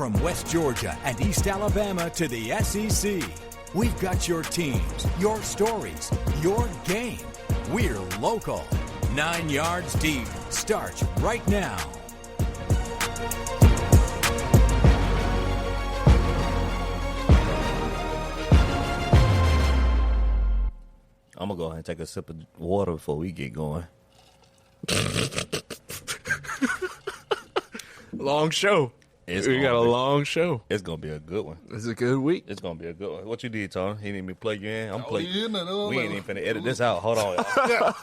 From West Georgia and East Alabama to the SEC, we've got your teams, your stories, your game. We're local. 9 Yards Deep starts right now. I'm going to go ahead and take a sip of water before we get going. Long show. We got a long show. It's going to be a good one. It's a good week. It's going to be a good one. What you did, Tony? He need me to plug you in? I'm plugging you in. We ain't even finna edit this out. Hold on, y'all.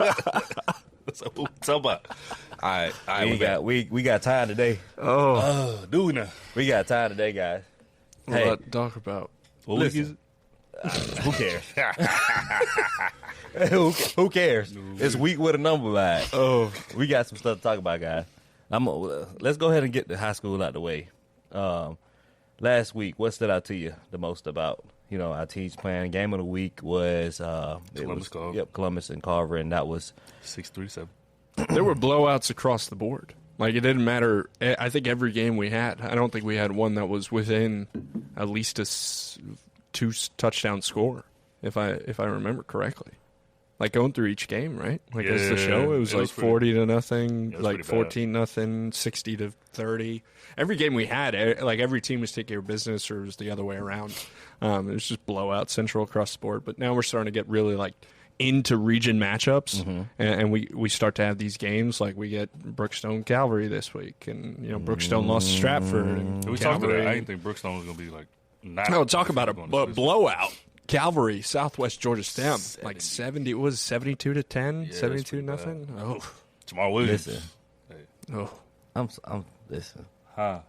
So, about. All right. We got time today. Do now. We got time today, guys. What about to talk about? What week is it? Who cares? Who cares? It's week with a number by it. Oh, we got some stuff to talk about, guys. Let's go ahead and get the high school out the way. Last week, what stood out to you the most about our teams playing? Game of the week was Columbus and Carver, and that was 6-3-7. There were blowouts across the board. Like, it didn't matter. I think every game we had, I don't think we had one that was within at least a 2 touchdown score, if I remember correctly. Like, going through each game, right? Like, as the show, it was like 40-0, like 14-0, 60-30. Every game we had, like, every team was taking care of business, or it was the other way around. It was just blowout central across the board. But now we're starting to get really, like, into region matchups, and we start to have these games. Like, we get Brookstone Calvary this week, and Brookstone lost to Stratford. And we talked about that. I didn't think Brookstone was going to be like. No, talk about a blowout. Calvary, Southwest Georgia STEM, like 72 to 10, 72-0. Oh, Jamal Williams. Listen. Hey. Oh, I'm listen. Huh.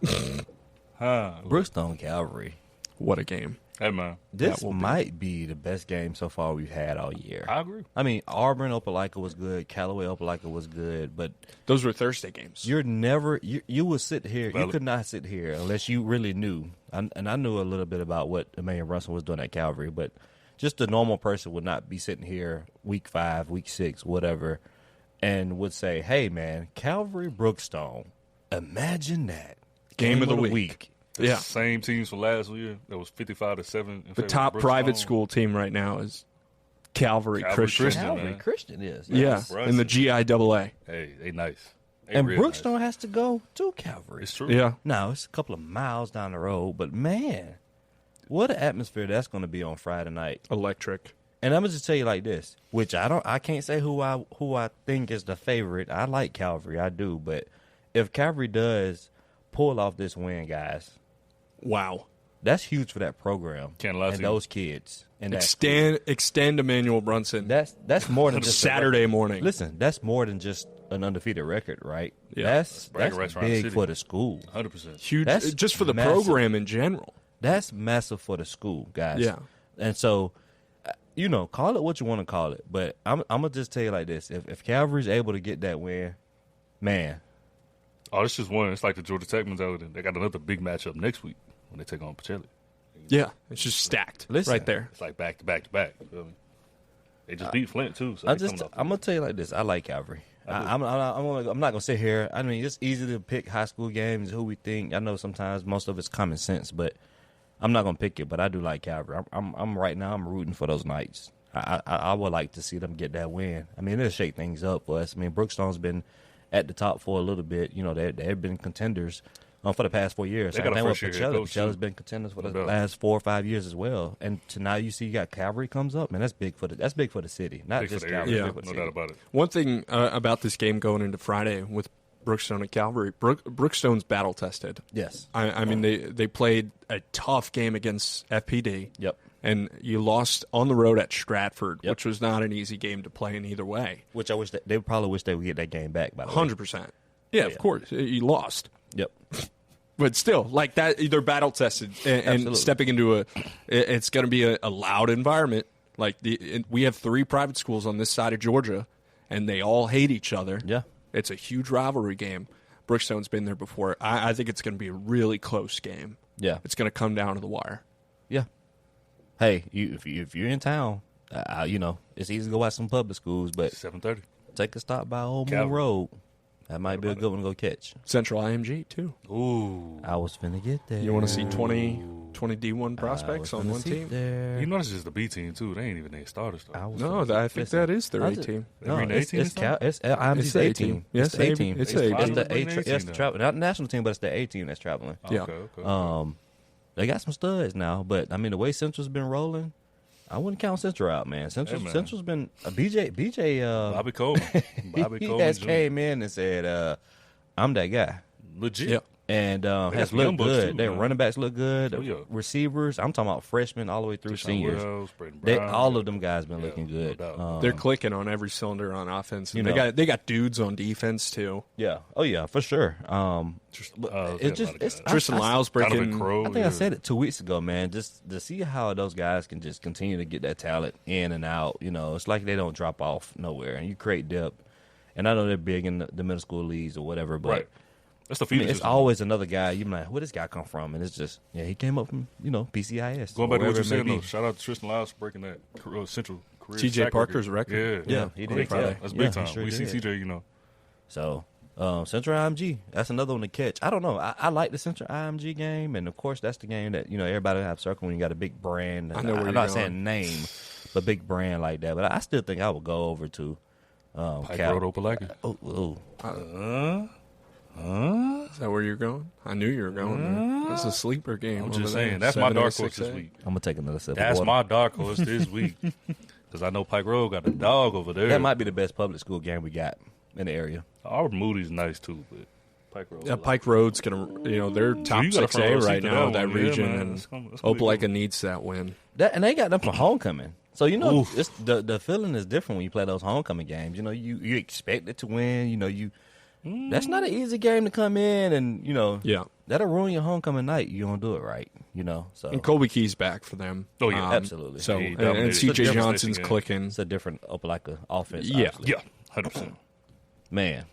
Brookstone Calvary. What a game! Hey man, This might be the best game so far we've had all year. I agree. I mean, Auburn Opelika was good. Callaway Opelika was good, but Those were Thursday games. you're never you would sit here. You could not sit here unless you really knew. And I knew a little bit about what Emmanuel Russell was doing at Calvary, but just a normal person would not be sitting here week 5, week 6, whatever, and would say, "Hey, man, Calvary Brookstone, imagine that Game of the week." The same teams from last year. That was 55-7. The top private school team right now is Calvary Christian. Calvary Christian is. Yeah, in the GIAA. Hey, they nice. And Brookstone has to go to Calvary. It's true. Yeah. Now, it's a couple of miles down the road, but man, what an atmosphere that's going to be on Friday night. Electric. And I'm going to just tell you like this, which I can't say who I think is the favorite. I like Calvary, I do, but if Calvary does pull off this win, guys, wow. that's huge for that program and those kids. And extend Emmanuel Brunson. That's more than just Saturday morning. Listen, that's more than just an undefeated record, right? Yeah. That's big for the school. 100%. Huge, That's just for the massive. program in general. That's massive for the school, guys. Yeah. And so, call it what you want to call it, but I'm gonna just tell you like this: if Calvary's able to get that win, man. Oh, it's just one. It's like the Georgia Tech mentality. They got another big matchup next week when they take on Pacelli. Yeah, it's just stacked right there. It's like back to back to back. You feel me? They just beat Flint too. So I'm gonna tell you like this: I like Calvary. I'm not gonna sit here. I mean, it's easy to pick high school games, who we think. I know sometimes most of it's common sense, but I'm not gonna pick it. But I do like Calvary. I'm right now. I'm rooting for those Knights. I would like to see them get that win. I mean, it'll shake things up for us. I mean, Brookstone's been at the top for a little bit. They've been contenders for the past 4 years. They got a first year head coach, Pacelli's been contenders for the last 4 or 5 years as well. And to now you see you got Calvary comes up, man. That's big for the city, not just Calvary. Yeah, no doubt about it. One thing about this game going into Friday with Brookstone and Calvary, Brookstone's battle tested. Yes, I mean they played a tough game against FPD. Yep. And you lost on the road at Stratford, which was not an easy game to play in either way. Which I wish they probably wish they would get that game back. By the way, 100%. Yeah, of course, you lost. Yep. But still, like that, they're battle tested, and stepping into it's going to be a loud environment. Like we have 3 private schools on this side of Georgia, and they all hate each other. Yeah, it's a huge rivalry game. Brookstone's been there before. I think it's going to be a really close game. Yeah, it's going to come down to the wire. Yeah. Hey, if you're in town, it's easy to go watch some public schools, but 7:30. Take a stop by Old Moon Road. That might be a good one to go catch. Central IMG, too. Ooh. I was finna get there. You want to see 20 D1 prospects on one team? There. You know, that's just the B team, too. They ain't even their starters, though. No, I think that is their A team. No, Every it's team is it's IMG's the A A team. team. Yes, It's the A team. it's the A It's team. the A. team. Yes, the travel, not the national team, but it's the A team that's traveling. Yeah. Okay. They got some studs now, but I mean the way Central's been rolling, I wouldn't count Central out, man. Central's been BJ. Bobby Coleman. He has came in and said, "I'm that guy." Legit. Yep. And has some young looked bucks, good. too, Their man. running backs look good. Oh, yeah. Receivers, I'm talking about freshmen all the way through Deshaun seniors. Wells, Braden They, Brown, all yeah. of them guys been Yeah, looking no good. doubt. They're clicking on every cylinder on offense. You And know. they got dudes on defense, too. Yeah. Oh yeah, for sure. It's just it's Tristan Lyles Donovan breaking. Crowe. I think I said it 2 weeks ago, man. Just to see how those guys can just continue to get that talent in and out. You know, it's like they don't drop off nowhere, and you create depth. And I know they're big in the middle school leagues or whatever, but Right. That's the I mean, feeder it's system. always another guy. You're like, where this guy come from? And it's just, he came up from PCIS. Going back to what wherever you it may said, be. though, shout out to Tristan Lyles for breaking that Central career TJ sack Parker's record. Yeah, Yeah, he did. Big time. Yeah. That's Yeah, big he time. sure We see did. TJ, So, Central IMG, that's another one to catch. I don't know. I like the Central IMG game, and of course, that's the game that everybody will have circle when you got a big brand. I know where I'm you're not going. saying name, but big brand like that. But I still think I would go over to Pike Cal. Road, Opelika. Is that where you're going? I knew you were going there. That's a sleeper game. I'm over just there. saying, that's my 7A, dark horse 6A. this week. I'm gonna take another sip. That's of my water. dark horse this week. Because I know Pike Road got a dog over there. That might be the best public school game we got in the area. Our Moody's nice, too, but Pike Road. Yeah, Pike Road's gonna, they're top you got a front 6A row seat right to now, that that one. Yeah, region, man. and That's gonna be Opelika good. needs that win. And they got them for homecoming. So Oof. it's the feeling is different when you play those homecoming games. You expect it to win. That's not an easy game to come in, and Yeah. that'll ruin your homecoming night. You don't do it right. So And Colby Key's back for them. Oh, yeah. Absolutely. So He and dominated CJ the Johnson's game. clicking. it's a different Opelika offense. Yeah. obviously. Yeah, 100%. Man.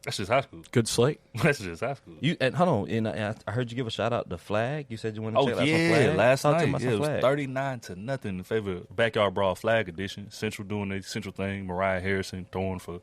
That's just high school. Good slate. That's just high school. And hold on, and I heard you give a shout out to Flag. You said you wanted to Oh, check out some yeah, Flag. last Talk to me night. about Yeah, some it was Flag. 39-0 in favor of Backyard Brawl Flag Edition. Central doing their Central thing. Mariah Harrison throwing for a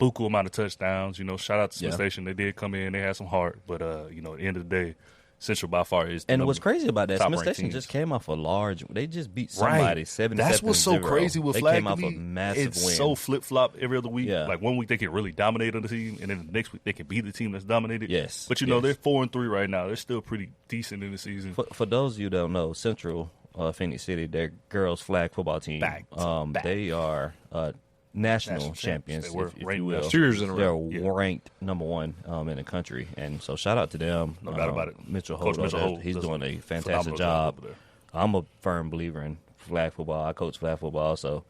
buku amount of touchdowns. Shout out to Smith Yeah. Station. They did come in. They had some heart. But, at the end of the day, Central by far is the And number- what's crazy about that, Smith top-ranked Station teams. just came off a large. They just beat somebody 77-0. That's what's so crazy with they Flag. came to off me. a massive It's win. so flip flop every other week. Yeah. Like 1 week they can really dominate on the team, and then the next week they can beat the team that's dominated. Yes, but yes. they're 4-3 right now. They're still pretty decent in the season. For those of you that don't know, Central Phoenix City, their girls flag football team, Back to back. they are national National champions, champions. They were if you ranked will. national 2 years in a They're row. Yeah. ranked number 1 in the country, and so shout out to them. No doubt about it. Mitchell Coach Holt, Mitchell Holt he's does doing a a fantastic phenomenal job. over there. I'm a firm believer in flag football. I coach flag football, so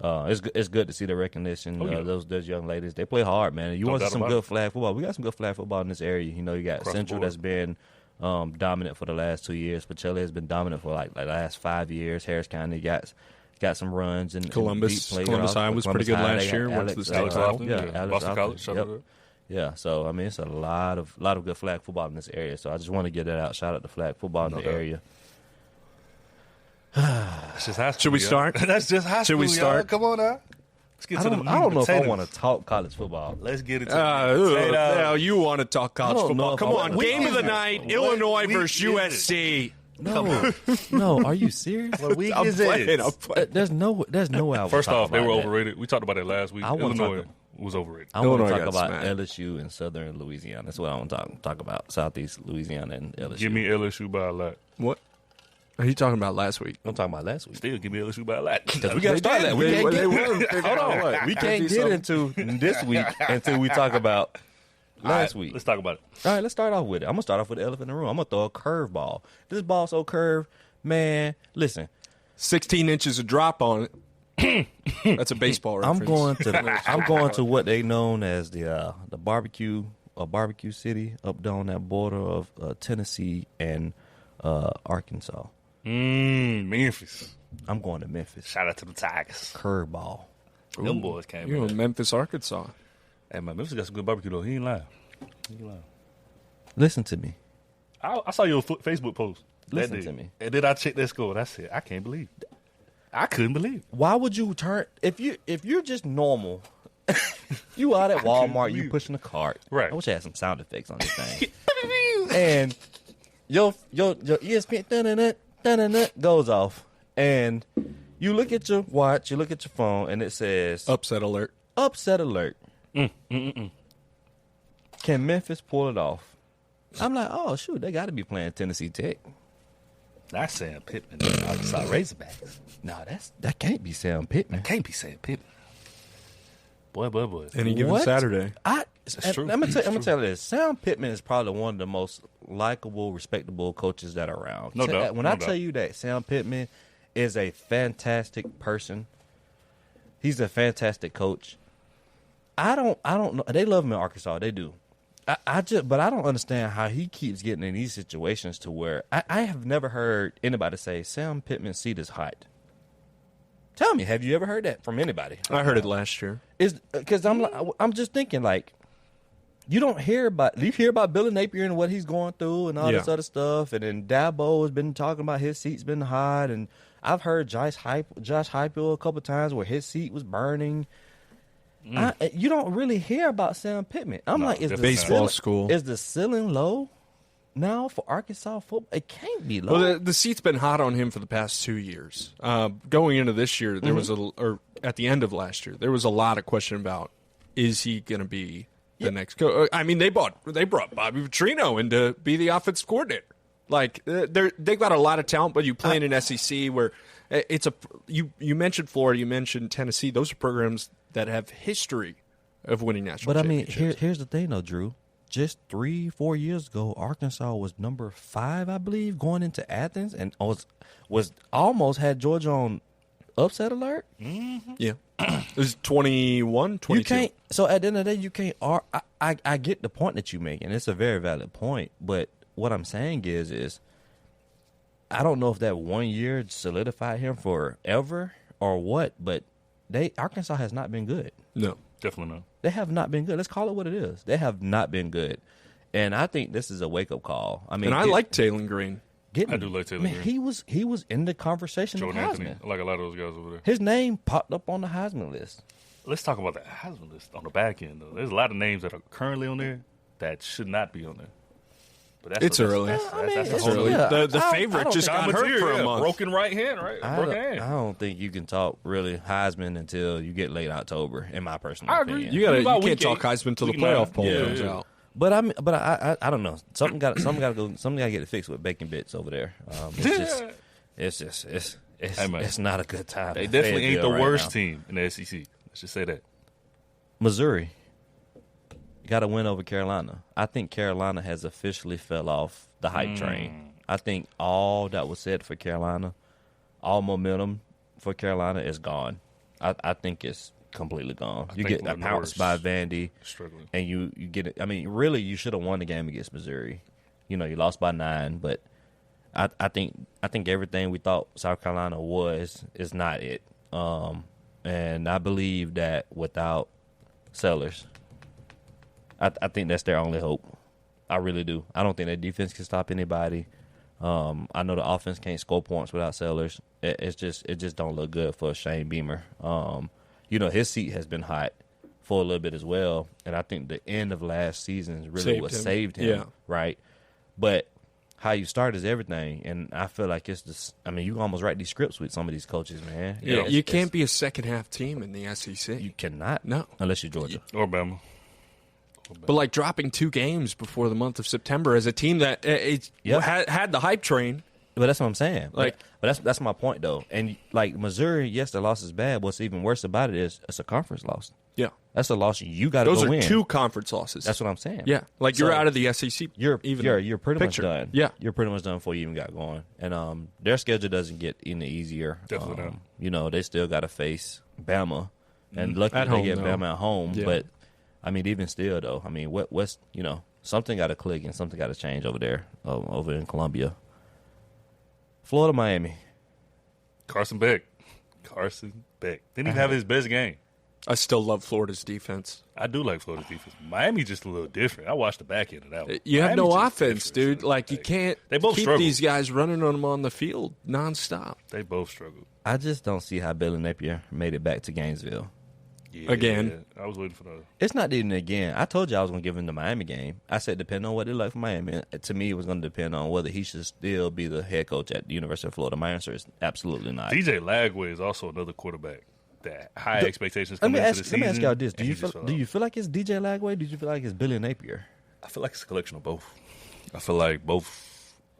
it's good to see the recognition. Oh, yeah. Those young ladies, they play hard, man. You No want to doubt see some about good it. flag football? We got some good flag football in this area. You got Across the Central board. that's been dominant for the last 2 years. Pacelli has been dominant for like the last 5 years. Harris County got some runs and Columbus and beat Columbus playoffs. High was pretty Columbus good High, last they got year. Went to the Alex, state Alex title. Lofton, Alex Boston Lofton, College. Shout yep. out. Yeah, so I mean it's a lot of good flag football in this area. So I just want to get that out. Shout out to flag football in No the doubt. area. That's just high school. Should we y'all. start? That's just high school. Should we y'all. start? Come on now. Let's get I to the don't meat and know if I potatoes. want to talk college football. Let's get into it. Now you want to talk college I don't know football? if Come I- on, What game of the is it? night: What Illinois week versus is it? USC. No, are you serious? What week I'm is playing. it? I'm playing. There's no way I would First talk off, they about were that. overrated. We talked about that last week. I wanna Illinois talk- was overrated. I want to Illinois talk got about smacked. LSU and Southern Louisiana. That's what I want to talk about. Southeast Louisiana and LSU. Give me LSU by a lot. What are you talking about last week? I'm talking about last week. Still give me LSU by a lot. Because we got to start that. We can't get hold on. We can't get into this week until we talk about last week. Let's talk about it. All right, let's start off with it. I'm gonna start off with the elephant in the room. I'm gonna throw a curve ball. This ball so curved, man. Listen, 16 inches of drop on it. That's a baseball reference. I'm going to what they known as the barbecue city up down that border of Tennessee and Arkansas. Memphis. I'm going to Memphis. Shout out to the Tigers. Curve ball. Them boys came You're in. in Memphis, Arkansas. Hey, man, Memphis got some good barbecue, though. He ain't lying. Listen to me. I saw your Facebook post. that Listen day. to me. And then I checked that score, and I said, I can't believe it. I couldn't believe it. Why would you turn if you're just normal You out at Walmart, you pushing a cart. Right. I wish I had some sound effects on this thing. And your ESPN dun-dun-dun goes off, and you look at your watch, you look at your phone, and it says Upset alert. Upset alert. Can Memphis pull it off? I'm like, oh shoot, they got to be playing Tennessee Tech. That's Sam Pittman. Arkansas Razorbacks. No, that can't be Sam Pittman. Can't be Sam Pittman. Boy. Any given What? Saturday. That's true. I'm gonna tell you this. Sam Pittman is probably one of the most likable, respectable coaches that are around. No doubt. When I tell you that Sam Pittman is a fantastic person, he's a fantastic coach. I don't know. They love him in Arkansas. They do. But I don't understand how he keeps getting in these situations to where I have never heard anybody say Sam Pittman's seat is hot. Tell me, have you ever heard that from anybody? I heard it last year. Is because I'm just thinking like you hear about Billy Napier and what he's going through and all this other stuff, and then Dabo has been talking about his seat's been hot, and I've heard Josh Heupel a couple times where his seat was burning. You don't really hear about Sam Pittman. I'm like, is the baseball school? Is the ceiling low now for Arkansas football? It can't be low. Well, the seat's been hot on him for the past 2 years. Going into this year, there was or at the end of last year, there was a lot of question about is he going to be the next coach? I mean, they brought Bobby Petrino in to be the offensive coordinator. Like they've got a lot of talent, but you play in an SEC where it's you mentioned Florida, you mentioned Tennessee. Those are programs that have history of winning national championships. But I mean, here's the thing, though, Drew. Just 3-4 years ago, Arkansas was number 5, I believe, going into Athens, and was almost had Georgia on upset alert. Mm-hmm. Yeah, it was 21, 22. You can't. So at the end of the day, you can't. I get the point that you make, and it's a very valid point. But what I'm saying is I don't know if that 1 year solidified him forever or what, but Arkansas has not been good. No, definitely not. They have not been good. Let's call it what it is. They have not been good. And I think this is a wake-up call. I mean, I like Taylor Green. I do like Taylor Green. He was in the conversation Jordan of Anthony. Heisman. I like a lot of those guys over there. His name popped up on the Heisman list. Let's talk about the Heisman list on the back end, though. There's a lot of names that are currently on there that should not be on there. But It's early. It's early. yeah. The favorite just got hurt for a month. Broken right hand, right? Broken hand. I don't think you can talk really Heisman until you get late October, in my personal opinion. You can't talk Heisman until the playoff poll comes out. But I don't know. Something got to get it fixed with bacon bits over there. It's not a good time. They definitely ain't the right worst now. team in the SEC. Let's just say that. Missouri got a win over Carolina. I think Carolina has officially fell off the hype train. I think all that was said for Carolina, all momentum for Carolina is gone. I think it's completely gone. You get pounced by Vandy, Struggling. and you get it. I mean, really, you should have won the game against Missouri. You know, you lost by 9, but I think everything we thought South Carolina is not it. And I believe that without Sellers, I think that's their only hope. I really do. I don't think their defense can stop anybody. I know the offense can't score points without Sellers. It just don't look good for Shane Beamer. His seat has been hot for a little bit as well, and I think the end of last season really saved him. Yeah. Right? But how you start is everything, and I feel like it's just. I mean, you can almost write these scripts with some of these coaches, man. Yeah, you can't be a second half team in the SEC. You cannot. No, unless you're Georgia or Bama. But like dropping 2 games before the month of September as a team that had the hype train. But that's what I'm saying. Like, but that's my point though. And like Missouri, yes, the loss is bad. What's even worse about it is it's a conference loss. Yeah, that's a loss you got to go win. Those are 2 conference losses. That's what I'm saying. Yeah, like you're out of the SEC. You're pretty much done. Yeah, you're pretty much done before you even got going. And their schedule doesn't get any easier. Definitely not. They still got to face Bama, and luckily they get Bama at home. Yeah. But I mean, even still though, I mean, what's something got to click and something got to change over there, over in Columbia. Florida, Miami. Carson Beck. Didn't even have his best game. I still love Florida's defense. I do like Florida's defense. Miami's just a little different. I watched the back end of that one. You have Miami's no just offense, dude. Like, you can't they both keep struggle. these guys running on them on the field nonstop. They both struggle. I just don't see how Billy Napier made it back to Gainesville. again. I was waiting for the. It's not even again. I told you I was going to give him the Miami game. I said depending on what they like for Miami. To me, it was going to depend on whether he should still be the head coach at the University of Florida. My answer is absolutely not. DJ Lagway is also another quarterback that high expectations coming into the season. Let me ask y'all this: Do you feel like it's DJ Lagway? Do you feel like it's Billy Napier? I feel like it's a collection of both. I feel like both.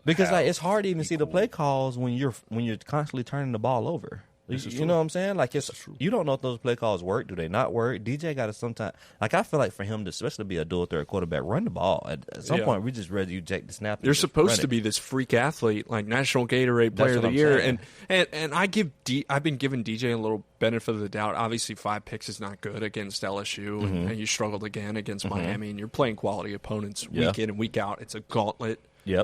Because like it's hard to even see the play calls when you're constantly turning the ball over. You know what I'm saying? Like you don't know if those play calls work. Do they not work? DJ got to sometimes. Like I feel like for him to especially be a dual threat quarterback, run the ball. At some point, we just rather you take the snap. You're supposed to be this freak athlete, like National Gatorade Player of the Year, and I've been giving DJ a little benefit of the doubt. Obviously, 5 picks is not good against LSU, and you struggled again against Miami, and you're playing quality opponents week in and week out. It's a gauntlet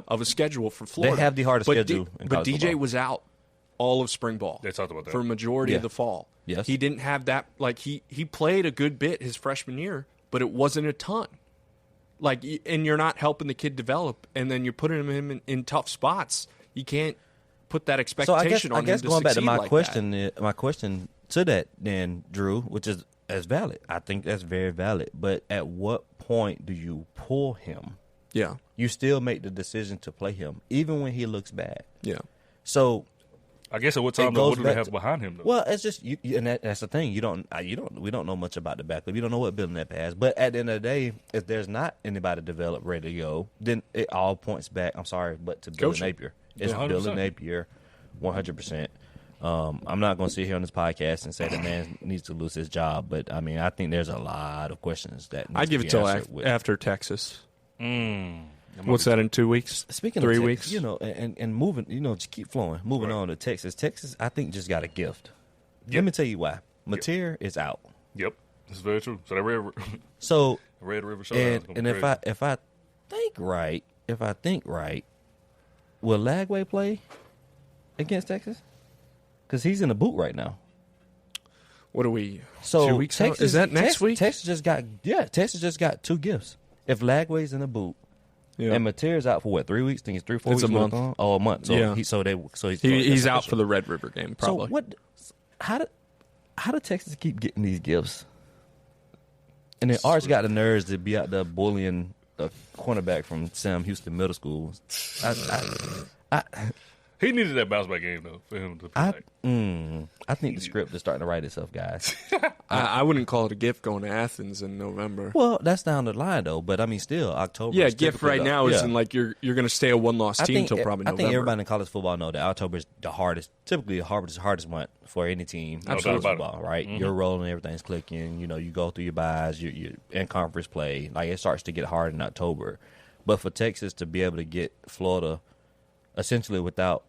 of a schedule for Florida. They have the hardest schedule. But DJ football was out all of spring ball. They talked about that for a majority of the fall. Yes, he didn't have that. Like he played a good bit his freshman year, but it wasn't a ton. Like, and you're not helping the kid develop, and then you're putting him in tough spots. You can't put that expectation on him. I guess going back to my question, that. My question to that then, Drew, which is as valid. I think that's very valid. But at what point do you pull him? Yeah, you still make the decision to play him, even when he looks bad. Yeah. So. I guess at what time what do they have behind him? Though? Well, it's just and that's the thing. We don't know much about the backup. You don't know what building that has. But at the end of the day, if there's not anybody developed ready to go, then it all points back. I'm sorry, but to Billy Napier. It's 100%. Billy Napier, 100%. I'm not going to sit here on this podcast and say the man needs to lose his job, but I mean, I think there's a lot of questions that I give it till after Texas. What's that in 2 weeks? Speaking 3 of Texas, weeks, and moving, just keep flowing. Moving on to Texas. Texas, I think, just got a gift. Let me tell you why. Mateer is out. Yep, that's very true. So that Red River Showdown. And if I think right, will Lagway play against Texas? Because he's in the boot right now. What are we? So 2 weeks Texas, out? Is that next week? Texas just got 2 gifts. If Lagway's in the boot. Yeah. And Mateer's out for what, 3 weeks? I think it's 3-4 weeks. It's a month. Oh, a month. So he's out for the Red River game, probably. So how do Texas keep getting these gifts? And then Arch got the nerves to be out there bullying a cornerback from Sam Houston Middle School. He needed that bounce back game though for him to play. I think the script is starting to write itself, guys. I wouldn't call it a gift going to Athens in November. Well, that's down the line though. But I mean, still October. Yeah, gift right now isn't like you're going to stay a 1-loss team until probably November. I think everybody in college football know that October is the hardest, typically the hardest month for any team in college football. Right, you're rolling, everything's clicking. You go through your buys, you're in conference play. Like it starts to get hard in October. But for Texas to be able to get Florida essentially without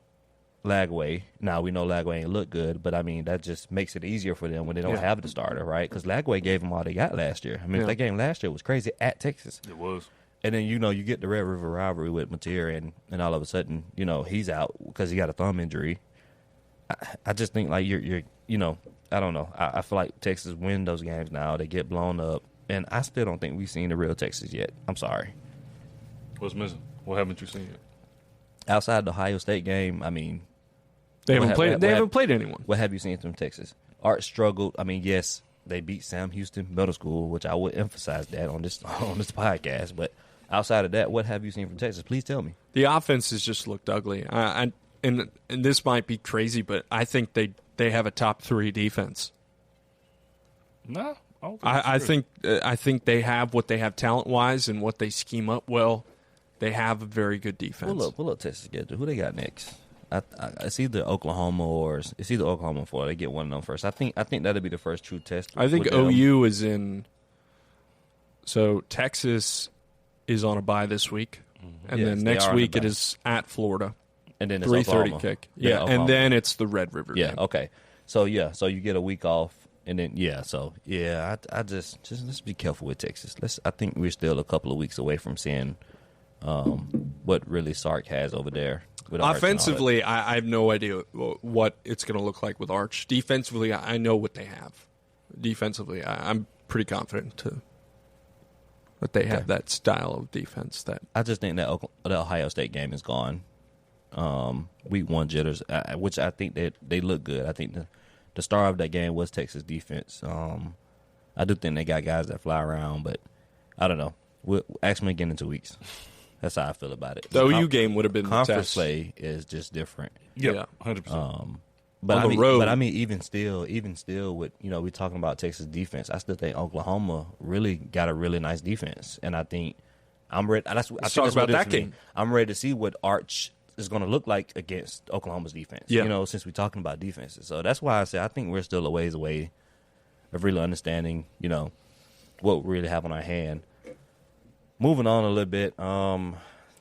Lagway. Now, we know Lagway ain't look good, but, I mean, that just makes it easier for them when they don't have the starter, right? Because Lagway gave them all they got last year. I mean, that game last year was crazy at Texas. It was. And then, you get the Red River rivalry with Mateer, and all of a sudden, he's out because he got a thumb injury. I just think, like, you're I don't know. I feel like Texas win those games now. They get blown up. And I still don't think we've seen the real Texas yet. I'm sorry. What's missing? What haven't you seen yet? Outside the Ohio State game, I mean, They haven't played anyone. What have you seen from Texas? Art struggled. I mean, yes, they beat Sam Houston Middle School, which I would emphasize that on this podcast. But outside of that, what have you seen from Texas? Please tell me. The offense has just looked ugly. And this might be crazy, but I think they have a top 3 defense. No, I think they have what they have talent wise and what they scheme up well. They have a very good defense. Pull up Texas schedule. Who they got next? It's either Oklahoma or Florida. They get one of them first. I think that'll be the first true test. I think OU is in. So Texas is on a bye this week, and then next week it is at Florida. And then it's 3:30 kick. Yeah, and then it's the Red River game. Yeah, okay. So you get a week off, and then I just let's be careful with Texas. I think we're still a couple of weeks away from seeing what really Sark has over there. Offensively, I have no idea what it's going to look like with Arch. Defensively, I know what they have. Defensively, I'm pretty confident that they have that style of defense. That I just think that the Ohio State game is gone. Week 1 jitters, which I think that they look good. I think the star of that game was Texas defense. I do think they got guys that fly around, but I don't know. We'll ask me again in 2 weeks. That's how I feel about it. The OU game would have been the conference test. play is just different. Yeah, 100%. But On the road. But I mean, even still, with we're talking about Texas defense. I still think Oklahoma really got a really nice defense, and I think I'm ready. I think talk that's about what it is that for me. game. I'm ready to see what Arch is going to look like against Oklahoma's defense. Yeah. Since we're talking about defenses, so that's why I say I think we're still a ways away of really understanding, what we really have on our hand. Moving on a little bit.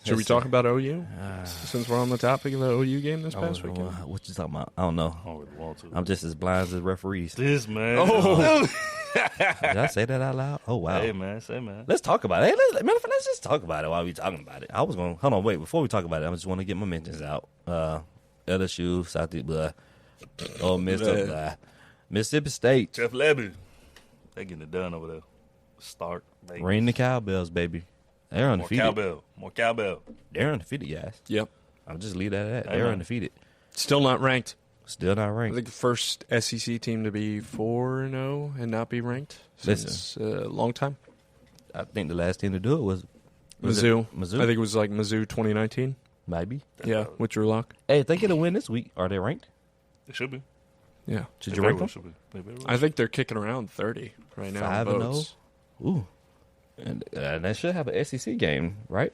Should we talk about OU? Since we're on the topic of the OU game this past weekend. What you talking about? I don't know. I don't really want to. I'm just as blind as the referees. This man. Oh. Did I say that out loud? Oh, wow. Hey man, say man. Let's talk about it. Hey, let's just talk about it while we're talking about it. I was going to, hold on, wait. Before we talk about it, I just want to get my mentions out. LSU, Southeast, blah. Oh, Mississippi State. Jeff Levy. They getting it done over there. Start. Vegas. Ring the cowbells, baby. They're More undefeated. cowbell. More cowbell. They're undefeated, guys. Yep. I'll just leave that at that. Hey, They're man. undefeated. Still not ranked. Still not I ranked. think the first SEC team to be 4-0 and not be ranked since a long time. I think the last team to do it was Mizzou. Mizzou? I think it was like Mizzou 2019. Maybe. Yeah, with Drew Lock. Hey, if they get a win this week, are they ranked? They should be. Yeah. Should They you very rank well them? should be. They very well I think they're kicking around 30 right now. 5-0. Ooh. And they should have an SEC game, right?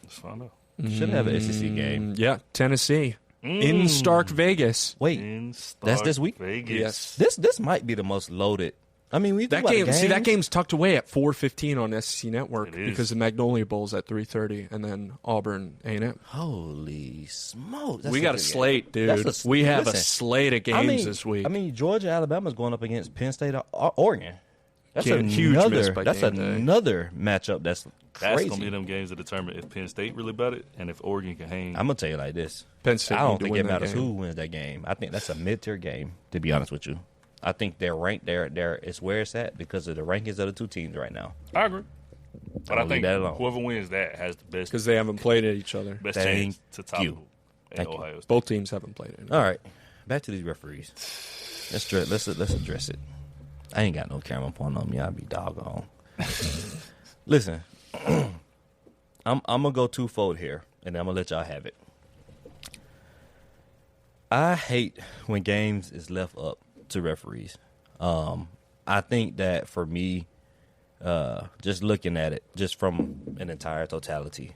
Let's find out. Should have an SEC game. Yeah, Tennessee. In Stark Vegas. Wait, In that's this week? Vegas. Yes. this might be the most loaded. I mean, we That think about game, the see, that games. game's tucked away at 4:15 on SEC Network It is. because the Magnolia Bowl's at 3:30, and then Auburn A&M. Holy smokes! That's We got a good game. slate, dude. That's We have a listen, slate of games this week. I mean, Georgia, Alabama's going up against Penn State, Oregon. That's Huge miss by That's game day. another matchup. That's That's crazy. gonna be them games that determine if Penn State really about it and if Oregon can hang. I'm gonna tell you like this. Penn State I don't need to think win it that matters game. who wins that game. I think that's a mid-tier game. To be honest with you, I think they're ranked there. It's where it's at because of the rankings of the two teams right now. I agree. But I I'll leave think that alone. whoever wins that has the best Because they haven't played at each other. best Thank chance to top you. at Thank you. Ohio State. Both teams haven't played it. All right, back to these referees. Let's address it. I ain't got no camera point on me. I'll be doggone. Listen, I'm gonna go twofold here, and I'm gonna let y'all have it. I hate when games is left up to referees. I think that for me, just looking at it, just from an entire totality,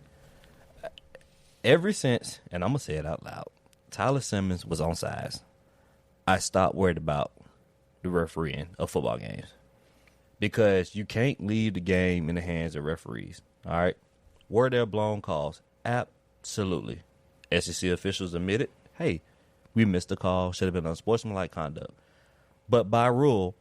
ever since, and I'm gonna say it out loud, Tyler Simmons was on sides, I stopped worried about the refereeing of football games. Because you can't leave the game in the hands of referees. All right? Were there blown calls? Absolutely. SEC officials admitted, hey, we missed the call, should have been unsportsmanlike conduct. But by rule,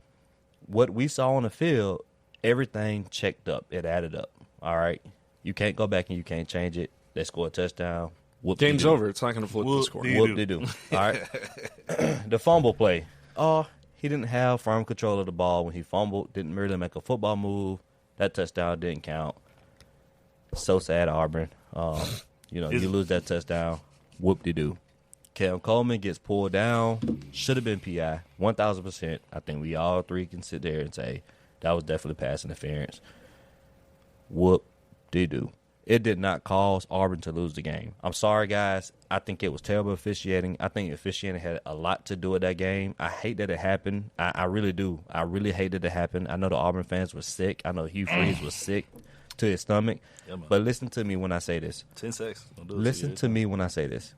what we saw on the field, everything checked up. It added up. All right? You can't go back and you can't change it. They score a touchdown. Game's over. It's not going to flip the score. Whoop-de-doo. All right? The fumble play. Oh, he didn't have firm control of the ball when he fumbled. Didn't really make a football move. That touchdown didn't count. So sad, Auburn. You lose that touchdown. Whoop-de-doo. Cam Coleman gets pulled down. Should have been PI. 1,000%. I think we all three can sit there and say that was definitely pass interference. Whoop-de-doo. It did not cause Auburn to lose the game. I'm sorry, guys. I think it was terrible officiating. I think officiating had a lot to do with that game. I hate that it happened. I really do. I really hate that it happened. I know the Auburn fans were sick. I know Hugh Freeze was sick to his stomach. Yeah, man. But listen to me when I say this. 10 seconds. Listen to me when I say this.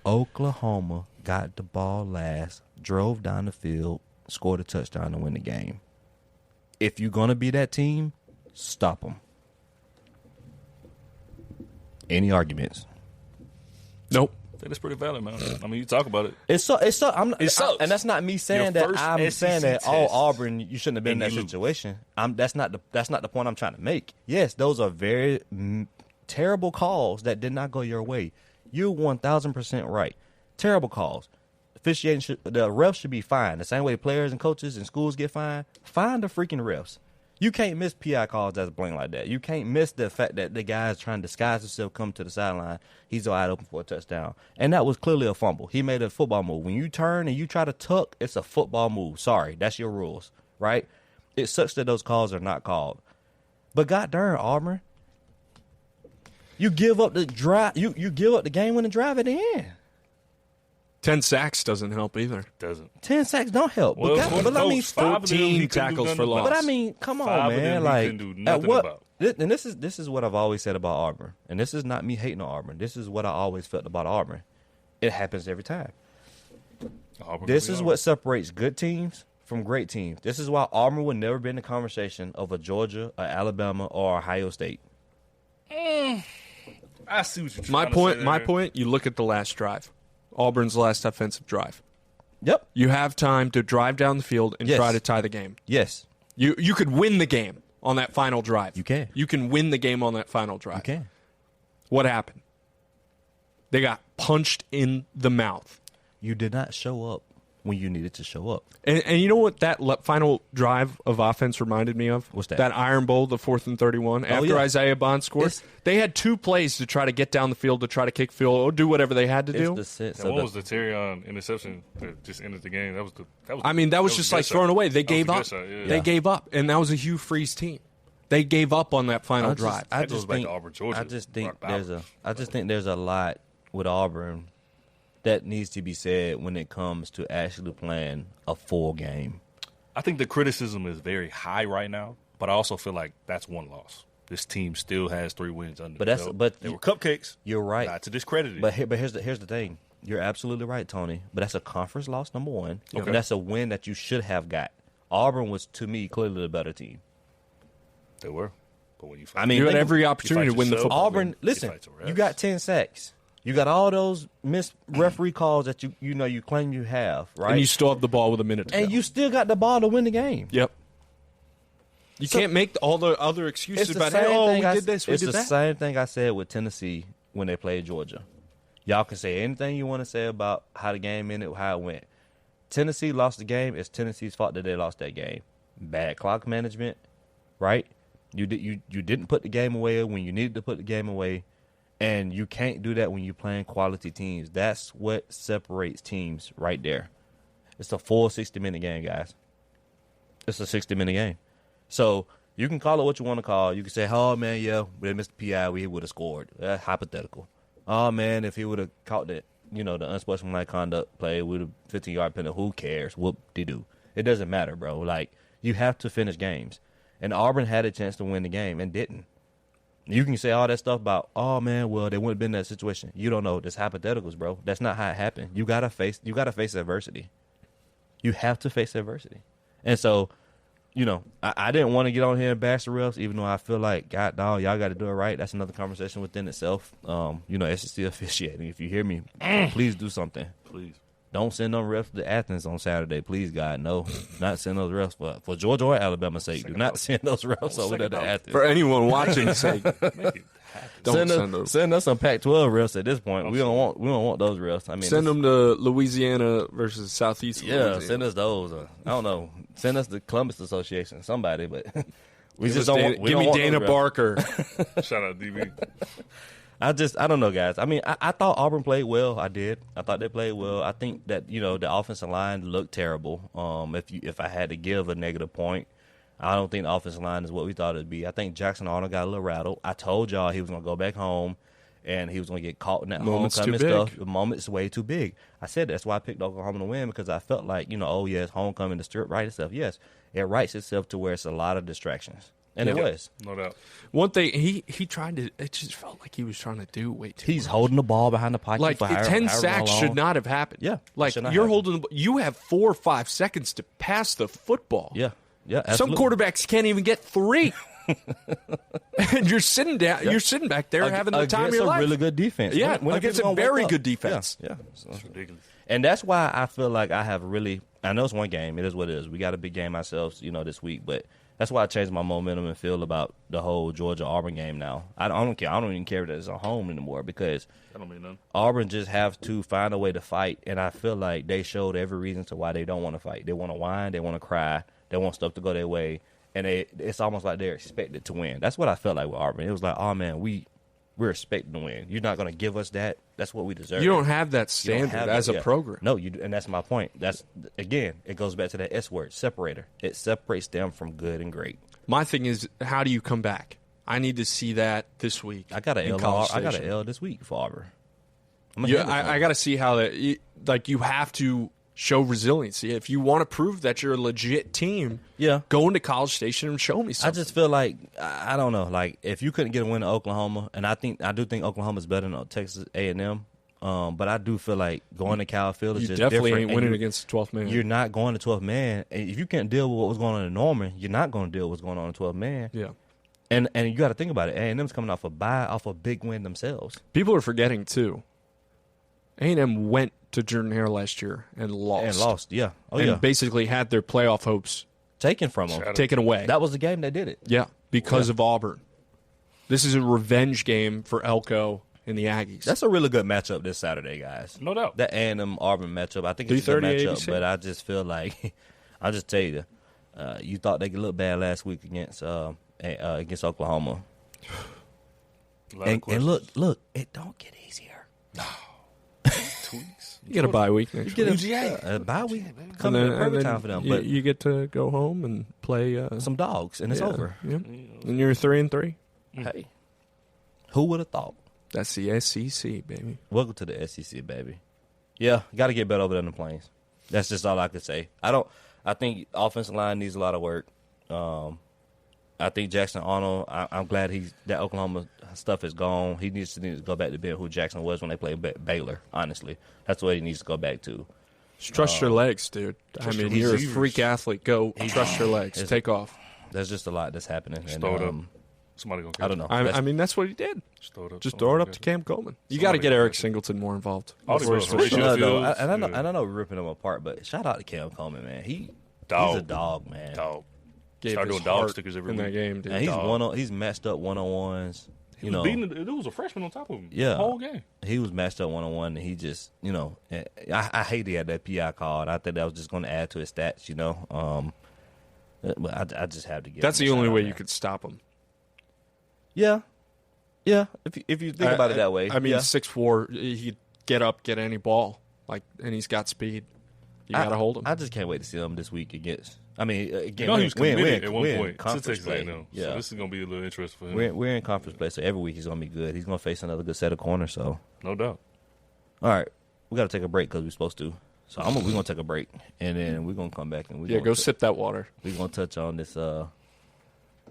Oklahoma got the ball last, drove down the field, scored a touchdown to win the game. If you're going to be that team, stop them. Any arguments? Nope. I think that's pretty valid, man. I mean, you talk about it. It sucks. sucks. And that's not me saying Your that. first I'm SEC saying that. Oh, test, Auburn, you shouldn't have been in and that you lose. situation. That's not the point I'm trying to make. Yes, those are very terrible calls that did not go your way. You're 1,000% right. Terrible calls. Officiating, the refs should be fined. The same way players and coaches and schools get fined. Fine the freaking refs. You can't miss PI calls that's blank like that. You can't miss the fact that the guy's trying to disguise himself, come to the sideline. He's wide open for a touchdown. And that was clearly a fumble. He made a football move. When you turn and you try to tuck, it's a football move. Sorry, that's your rules, right? It sucks that those calls are not called. But god darn, Auburn, you give up the drive. You give up the game-winning drive at the end. 10 sacks doesn't help either. Doesn't. 10 sacks don't help. Well, but I mean, 14 tackles for loss. But I mean, come on, Five of man. them he Like, couldn't do at nothing what? about. And this is what I've always said about Auburn. And this is not me hating on Auburn. This is what I always felt about Auburn. It happens every time. Auburn This is what separates good teams from great teams. This is why Auburn would never be in the conversation of a Georgia, a Alabama, or Ohio State. I see what you're trying My to point. say My there. point. You look at the last drive, Auburn's last offensive drive. Yep. You have time to drive down the field and Yes. try to tie the game. Yes. You could win the game on that final drive. You can. You can win the game on that final drive. You can. What happened? They got punched in the mouth. You did not show up when you needed to show up. And you know what that final drive of offense reminded me of? What's that? That Iron Bowl, the 4th and 31, after yeah. Isaiah Bond scored. It's- They had 2 plays to try to get down the field, to try to kick field, or do whatever they had to It's do. the sense And of what was the Terrion interception that just ended the game? That was just the like good thrown shot. away. They That was gave the up. good shot, yeah. They gave up, and that was a Hugh Freeze team. They gave up on that final I just- drive. I That goes just back think to Auburn, Georgia. I just think Rock there's Bauer. I just think there's a lot with Auburn that needs to be said when it comes to actually playing a full game. I think the criticism is very high right now, but I also feel like that's one loss. This team still has 3 wins under But their that's- belt. but they you- were cupcakes. You're right. Not to discredit it. But here's the thing. You're absolutely right, Tony. But that's a conference loss, number one. Okay. And that's a win that you should have got. Auburn was, to me, clearly the better team. They were. But when you fight, I mean, You had think- every opportunity to win the yourself. football Auburn, game. listen, fight the refs. you got 10 sacks. You got all those missed referee calls that you claim you have, right? And you still have the ball with a minute to And go. you still got the ball to win the game. Yep. You can't make all the other excuses It's the about, same hey, thing we I- did this, we It's did the that. same thing I said with Tennessee when they played Georgia. Y'all can say anything you want to say about how the game ended, how it went. Tennessee lost the game. It's Tennessee's fault that they lost that game. Bad clock management, right? You didn't put the game away when you needed to put the game away, and you can't do that when you're playing quality teams. That's what separates teams right there. It's a full 60-minute game, guys. It's a 60-minute game. So you can call it what you want to call it. You can say, oh, man, yeah, they missed the PI, we would have scored. That's hypothetical. Oh, man, if he would have caught the unsportsmanlike conduct play with a 15-yard penalty, who cares? Whoop-de-doo. It doesn't matter, bro. Like, you have to finish games. And Auburn had a chance to win the game and didn't. You can say all that stuff about, oh, man, well, they wouldn't have been in that situation. You don't know. That's hypotheticals, bro. That's not how it happened. You gotta face adversity. You have to face adversity. And so, I didn't want to get on here and bash the refs, even though I feel like, God, dog, y'all got to do it right. That's another conversation within itself. SEC officiating. If you hear me, please do something. Please. Don't send them refs to Athens on Saturday, please, God. No, not send those refs for Georgia or Alabama's sake. Do not send those refs over there to Athens. For anyone watching, say, Make it happen. don't send them. Send us some Pac-12 refs at this point. We don't want those refs. I mean, Send them to Louisiana versus Southeast. Yeah, Louisiana. send us those. I don't know. Send us the Columbus Association, somebody. But we Give just us don't. Dana, Want, we give don't me want Dana those refs. Barker. Shout out DB. I don't know, guys. I mean, I thought Auburn played well. I did. I thought they played well. I think that the offensive line looked terrible. If I had to give a negative point, I don't think the offensive line is what we thought it'd be. I think Jackson Arnold got a little rattled. I told y'all he was gonna go back home, and he was gonna get caught in that Moment's homecoming too big. stuff. The moment's way too big. I said that's why I picked Oklahoma to win, because I felt like oh yes, homecoming to strip right itself. Yes, it writes itself to where it's a lot of distractions, and it was. No doubt. One thing he tried to. It just felt like he was trying to do way too. He's much. holding the ball behind the pocket Like for 10 sacks should not have happened. Yeah, like should not you're happen. holding. You have 4 or 5 seconds to pass the football. Yeah. Yeah, Some absolutely. quarterbacks can't even get 3. And you're sitting down. You're sitting back there having the time of your a life. really good defense. Yeah, When are against people a gonna wake very up? good defense. Yeah. So- It's ridiculous. and that's why I feel like I have really. I know it's one game. It is what it is. We got a big game ourselves, this week. But that's why I changed my momentum and feel about the whole Georgia Auburn game now. I don't care. I don't even care that it's at home anymore, because That don't mean nothing. Auburn just have to find a way to fight, and I feel like they showed every reason to why they don't want to fight. They want to whine. They want to cry. They want stuff to go their way. And it's almost like they're expected to win. That's what I felt like with Auburn. It was like, oh, man, we we're expecting to win. You're not going to give us that. That's what we deserve. You don't have that standard as a program. No, you do, and that's my point. That's, again, it goes back to that S word, separator. It separates them from good and great. My thing is, how do you come back? I need to see that this week. I got an L this week for Auburn. I got to see how that. You have to show resiliency if you want to prove that you're a legit team. Yeah, go into College Station and show me something. I just feel like I don't know. Like if you couldn't get a win in Oklahoma, and I do think Oklahoma's better than Texas A&M. But I do feel like going to Cal Field is just different. You definitely ain't winning against the 12th man. You're not going to 12th man. And if you can't deal with what was going on in Norman, you're not going to deal with what's going on in 12th man. Yeah. And you got to think about it. A&M's coming off a big win themselves. People are forgetting too. A&M went to Jordan Hare last year and lost. Yeah. Basically had their playoff hopes taken from them. Taken away. That was the game that did it. Yeah, because of Auburn. This is a revenge game for Elko and the Aggies. That's a really good matchup this Saturday, guys. No doubt. That A&M Auburn matchup, I think it's a good matchup, ABC. but I just feel like, I'll just tell you, you thought they could look bad last week against Oklahoma. And look, it don't get easier. No. 2 weeks. You get a bye week next week. You get a bye week. Coming at perfect time for them. But you get to go home and play some dogs, and it's over. Yeah. And you're 3-3. Hey, who would have thought? That's the SEC, baby. Welcome to the SEC, baby. Yeah, got to get better over there in the Plains. That's just all I could say. I think offensive line needs a lot of work. I think Jackson Arnold, I'm glad that Oklahoma stuff is gone. He needs to go back to being who Jackson was when they played Baylor, honestly. That's what he needs to go back to. Just trust your legs, dude. I mean, you're a freak athlete. Go trust your legs. Take off. There's just a lot that's happening. Somebody go. I don't know. I mean, that's what he did. Just throw it up to Cam Coleman. You got to get Eric Singleton more involved. I know we're ripping him apart, but shout out to Cam Coleman, man. He's a dog, man. Dog. Start doing dog stickers every week in that game, dude. And he's matched up one-on-ones. It was a freshman on top of him. Yeah, the whole game. He was matched up one-on-one, and he just, I hate he had that PI card. I think that was just going to add to his stats, But I just have to get. That's the only way you could stop him. Yeah. If you think about it that way. I mean, 6'4", he could get up, get any ball, and he's got speed. You got to hold him. I just can't wait to see him this week against. I mean, again, he was committed at one point. Conference play. Yeah. So this is going to be a little interesting for him. We're in conference play, so every week he's going to be good. He's going to face another good set of corners. So no doubt. All right, we got to take a break because we're supposed to. So we're going to take a break, and then we're going to come back and go sip that water. We're going to touch on this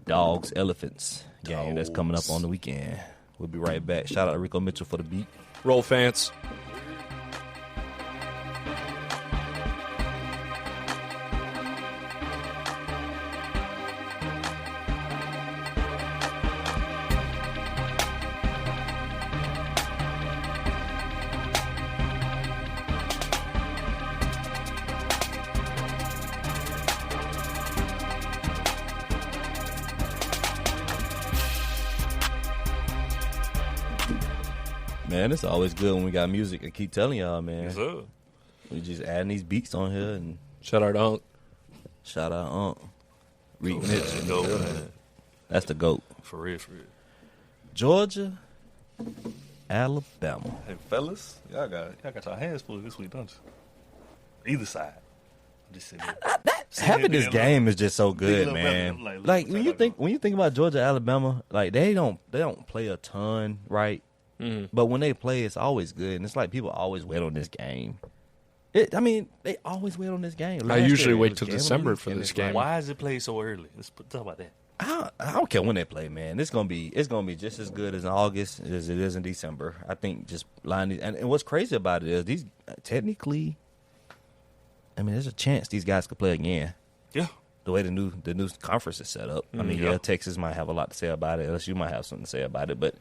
Dogs Elephants game that's coming up on the weekend. We'll be right back. Shout out to Rico Mitchell for the beat. Roll Fans. Man, it's always good when we got music. I keep telling y'all, man. Yes, sir. We just adding these beats on here and shout out Unc. Shout out Unc. Reed Mitchell. That's the GOAT. For real. Georgia, Alabama. Hey, fellas, y'all got your hands full this week, don't you? Either side. I'm just sitting there. Having this game is just so good, man. Like when you think about Georgia, Alabama, like they don't play a ton, right? Mm-hmm. But when they play, it's always good, and it's like people always wait on this game. They always wait on this game. I usually wait till December for this game. Why is it played so early? Let's talk about that. I don't care when they play, man. It's gonna be just as good as in August as it is in December. I think just line these, and what's crazy about it is these technically, there's a chance these guys could play again. Yeah. The way the new conference is set up. Texas might have a lot to say about it. LSU might have something to say about it, but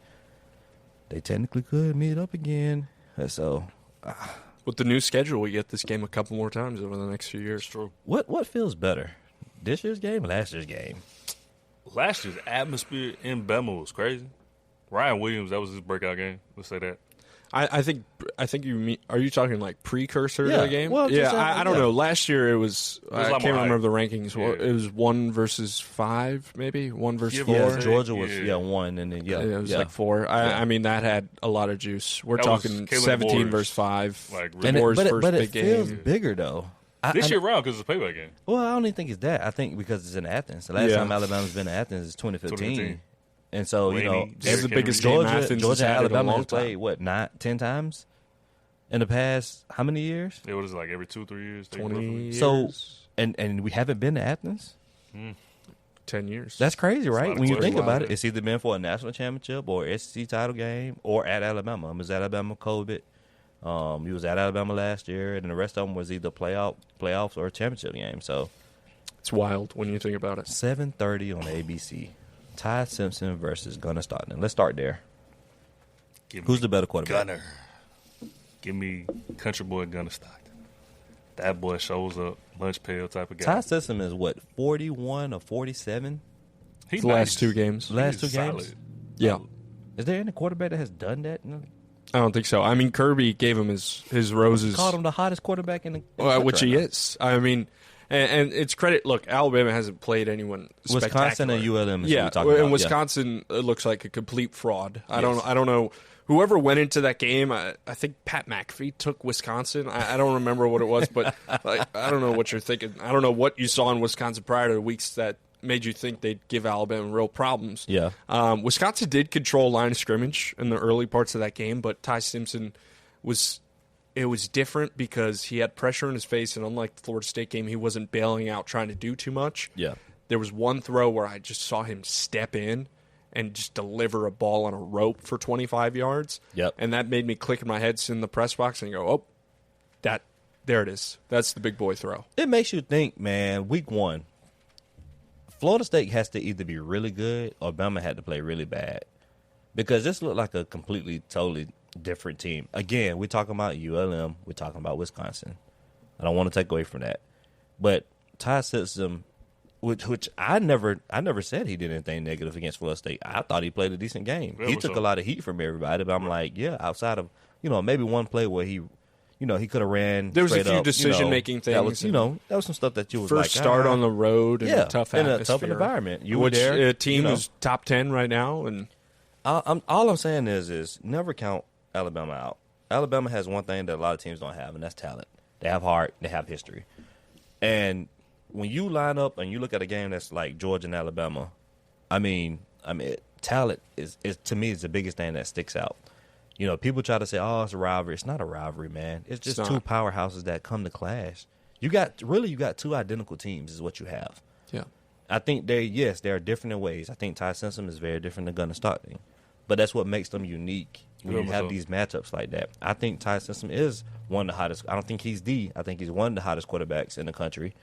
they technically could meet up again. So, with the new schedule, we get this game a couple more times over the next few years. True. What feels better, this year's game, or last year's game? Last year's atmosphere in Bama was crazy. Ryan Williams, that was his breakout game. Let's say that. I think you mean. Are you talking like precursor to the game? Well, I don't know. Last year it was. I can't remember the rankings. Yeah. It was 1 versus 5, maybe 1 versus 4. Yeah, Georgia was 1, and then It was like 4. I mean, that had a lot of juice. We're That talking was Kalen 17 Moore's, versus 5. like, Moore's first but big it feels game. bigger though. This year round because it's a payback game. Well, I don't even think it's that. I think because it's in Athens. The last Yeah. time Alabama's been to Athens is 2015. 2015. And so, Laney, It's the Derrick biggest Henry. game Athens has Georgia and had in a Alabama long has played, time. what, 10 times in the past how many years? It was like every 2-3 years. 20 years. So, and we haven't been to Athens? 10 years. That's crazy, right? lot When you of think close about lines. it, it's either been for a national championship or SEC title game or at Alabama. It was Alabama COVID. He was at Alabama last year, and the rest of them was either playoffs or a championship game. So, It's wild when you think about it. 7:30 on ABC. Ty Simpson versus Gunnar Stockton. Let's start there. Who's the better quarterback? Gunner. Give me country boy Gunner Stockton. That boy shows up, lunch pail type of guy. Ty Simpson is what, 41 or 47? He's The last 2 games. Last He's 2 games? solid. Yeah. Is there any quarterback that has done that? No. I don't think so. I mean, Kirby gave him his roses. Called him the hottest quarterback in the country Which right he now. is. I mean, and it's credit. Look, Alabama hasn't played anyone Wisconsin spectacular. and ULM is yeah, what we're talking about. and Wisconsin looks like a complete fraud. I Yes. don't know. Whoever went into that game, I think Pat McAfee took Wisconsin. I don't remember what it was, but like, I don't know what you're thinking. I don't know what you saw in Wisconsin prior to the weeks that made you think they'd give Alabama real problems. Yeah. Wisconsin did control line of scrimmage in the early parts of that game, but Ty Simpson was different because he had pressure in his face, and unlike the Florida State game, he wasn't bailing out trying to do too much. Yeah. There was one throw where I just saw him step in and just deliver a ball on a rope for 25 yards. Yep. And that made me click in my head, sit in the press box, and go, oh, there it is. That's the big boy throw. It makes you think, man, week 1, Florida State has to either be really good or Bama had to play really bad. Because this looked like a completely, totally different team. Again, we're talking about ULM. We're talking about Wisconsin. I don't want to take away from that. But Ty Simpson, which I never said he did anything negative against Florida State. I thought he played a decent game. Yeah, He what's took up? a lot of heat from everybody, but I'm like, yeah, outside of, maybe one play where he could have ran. There was a straight few up, decision-making That was, things. that was some stuff that you was First like, start on the road in yeah, a tough in a atmosphere. tough environment. You were which there, a team you know. is top 10 right now. And All I'm saying is never count Alabama out. Alabama has one thing that a lot of teams don't have, and that's talent. They have heart. They have history. And when you line up and you look at a game that's like Georgia and Alabama, talent is to me is the biggest thing that sticks out. People try to say, "Oh, it's a rivalry." It's not a rivalry, man. It's just It's two not. powerhouses that come to clash. You got 2 identical teams is what you have. yeah. I think they are different in ways. I think Ty Simpson is very different than Gunnar Stockton, but that's what makes them unique when you have these matchups like that. I think Ty Simpson is one of the hottest. I don't think he's I think he's one of the hottest quarterbacks in the country.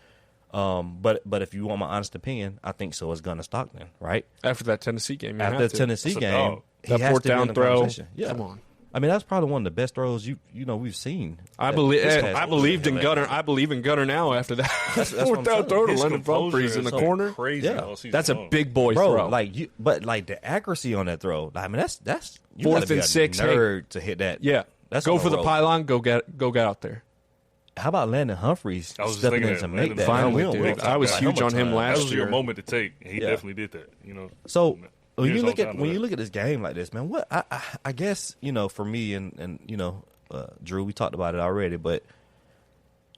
But if you want my honest opinion, I think so is Gunnar Stockton, right? After that Tennessee game, you After have the to. Tennessee That's a game, dog. he That has fourth to be in down the throw. conversation. Yeah. Come on. That's probably one of the best throws we've seen. I believe. This past I believed in season. Gunner. I believe in Gunner now. After that what fourth I'm down saying. throw to His Leonard composure Humphreys in is the so corner. Crazy. Yeah. all season That's a long. big boy Bro, throw. but the accuracy on that throw. That's you Fourth gotta be and a 6, hey. nerd to hit that. Yeah. That's Go on for the road. pylon. Go get out there. How about Landon Humphreys I was just stepping in thinking to that. make Landon that? Finally, We don't- dude. we don't I was talk huge about on him how much last That was your year. moment to take. And he Yeah. definitely did that. So when Years you on look time at of when that. you look at this game like this, man, what I guess for me and Drew, we talked about it already, but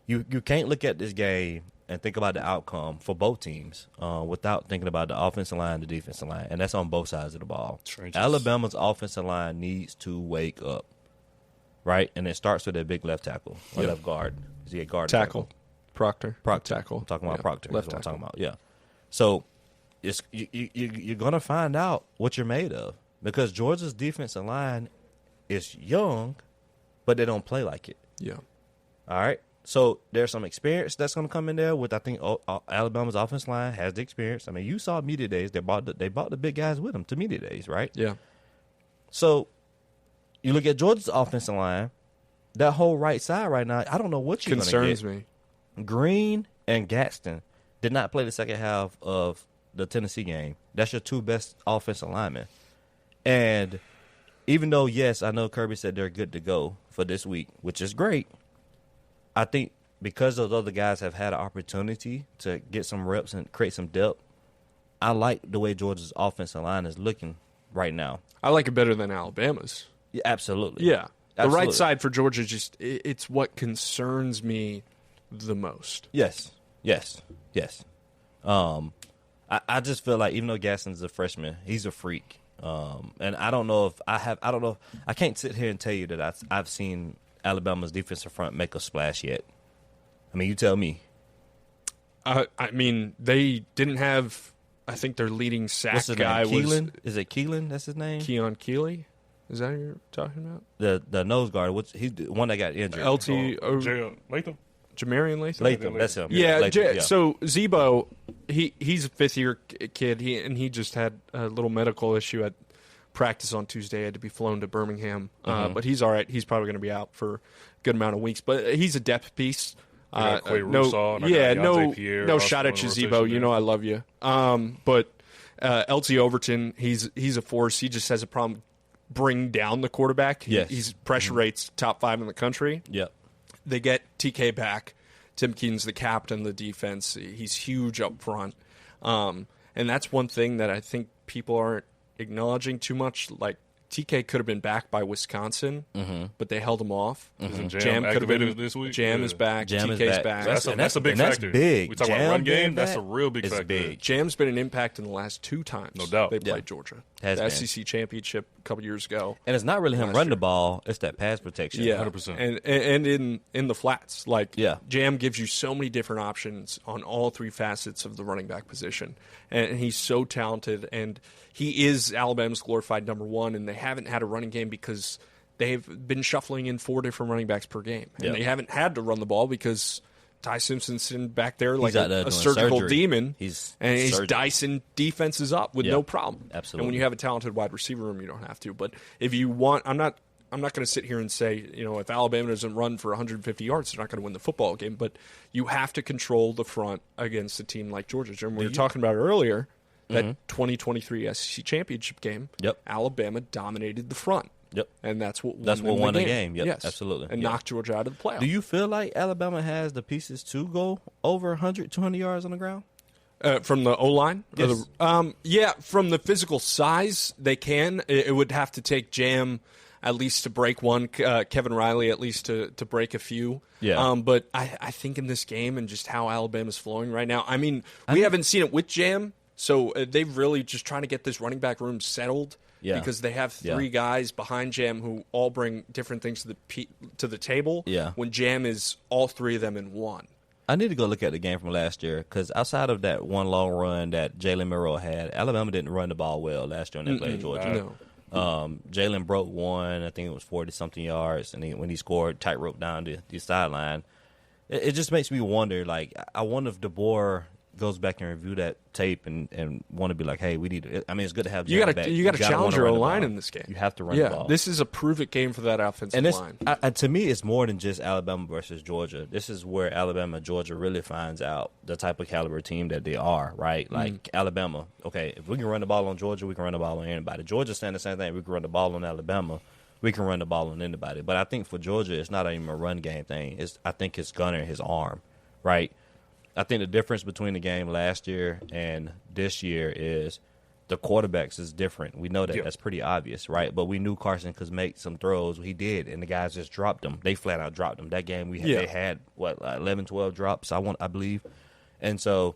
you can't look at this game and think about the outcome for both teams without thinking about the offensive line, the defensive line, and that's on both sides of the ball. Trenches. Alabama's offensive line needs to wake up, right? And it starts with their big left tackle or Yeah. left guard. Is he a guard? or Tackle. Proctor. Tackle. I'm talking about Yeah. Proctor. Left That's what I'm tackle. talking about. Yeah. So you're gonna find out what you're made of because Georgia's defensive line is young, but they don't play like it. Yeah. All right. So there's some experience that's going to come in there with I think Alabama's offensive line has the experience. I mean, you saw media days. They brought the big guys with them to media days, right? Yeah. So you look at Georgia's offensive line. That whole right side right now, I don't know what you're going to get. Concerns me. Green and Gadsden did not play the second half of the Tennessee game. That's your 2 best offensive linemen. And even though, yes, I know Kirby said they're good to go for this week, which is great, I think because those other guys have had an opportunity to get some reps and create some depth, I like the way Georgia's offensive line is looking right now. I like it better than Alabama's. Yeah, absolutely. Yeah. The Absolutely. right side for Georgia, it's what concerns me the most. Yes. I just feel like even though Gaston's a freshman, he's a freak. And I don't know if I can't sit here and tell you that I've seen Alabama's defensive front make a splash yet. I mean, you tell me. I mean, they didn't have, I think their leading sack What's his guy name? was Keelan? Is it Keelan? That's his name? Keon Keeley. Is that who you're talking about? The nose guard. He's the one that got injured. Latham? Jamarian Latham? Latham, that's him. Yeah, Latham, so Zebo, he's a fifth-year kid, he just had a little medical issue at practice on Tuesday. Had to be flown to Birmingham, but he's all right. He's probably going to be out for a good amount of weeks, but he's a depth piece. No shot at you, Zebo. You know I love you. But LT Overton, he's a force. He just has a problem bring down the quarterback. Yes. He's pressure rates top 5 in the country. Yep. They get TK back. Tim Keenan's the captain of the defense. He's huge up front. And that's one thing that I think people aren't acknowledging too much. Like, TK could have been back by Wisconsin, but they held him off. Jam could have been this week. Jam is back. Jam is TK's back. back. That's a big factor. Big. We talk Jam about run being game. That's back a real big is factor. big. Jam's been an impact in the last 2 times. No doubt. They played Yeah. Georgia. Has the been. SEC championship a couple years ago. And it's not really him Last running year. the ball; it's that pass protection. Yeah, 100%. And in the flats, like Yeah. Jam gives you so many different options on all 3 facets of the running back position, and he's so talented, and he is Alabama's glorified number 1, and they haven't had a running game because they've been shuffling in 4 different running backs per game, and Yeah. they haven't had to run the ball because Ty Simpson's sitting back there like out there a doing surgical surgery. demon. He's he's surgery. dicing defenses up with Yeah. no problem. Absolutely. And when you have a talented wide receiver room, you don't have to. But if you want, I'm not going to sit here and say, if Alabama doesn't run for 150 yards, they're not going to win the football game. But you have to control the front against a team like Georgia. And we were talking about earlier that 2023 SEC championship game. Yep. Alabama dominated the front. Yep. And that's what won the the game. Yep, yes. absolutely. And Yep. knocked Georgia out of the playoff. Do you feel like Alabama has the pieces to go over 100, 200 yards on the ground? From the O-line? Yes. Yeah, from the physical size, they can. It would have to take Jam at least to break one, Kevin Riley at least to break a few. Yeah. But I think in this game and just how Alabama's flowing right now, I mean, we haven't seen it with Jam, so they've really just trying to get this running back room settled. Yeah. Because they have 3 guys behind Jam who all bring different things to the table. Yeah. When Jam is all 3 of them in one. I need to go look at the game from last year because outside of that one long run that Jalen Monroe had, Alabama didn't run the ball well last year when they played Georgia. No. Jalen broke one. I think it was 40-something yards, and when he scored, tightrope down the sideline. It just makes me wonder, like, I wonder if DeBoer goes back and review that tape and want to be like, hey, we need to. I mean, it's good to have You Jam got back. to challenge wanna your run the O-line ball. in this game. You have to run the ball. This is a prove-it game for that offensive And line. to me, it's more than just Alabama versus Georgia. This is where Alabama and Georgia really finds out the type of caliber team that they are, right? Like Alabama, okay, if we can run the ball on Georgia, we can run the ball on anybody. Georgia's saying the same thing. We can run the ball on Alabama. We can run the ball on anybody. But I think for Georgia, it's not even a run game thing. I think it's Gunner, his arm, right? I think the difference between the game last year and this year is the quarterbacks is different. We know that. Yep. That's pretty obvious, right? But we knew Carson could make some throws. He did, and the guys just dropped them. They flat out dropped them. That game they had, 11, 12 drops, I believe. And so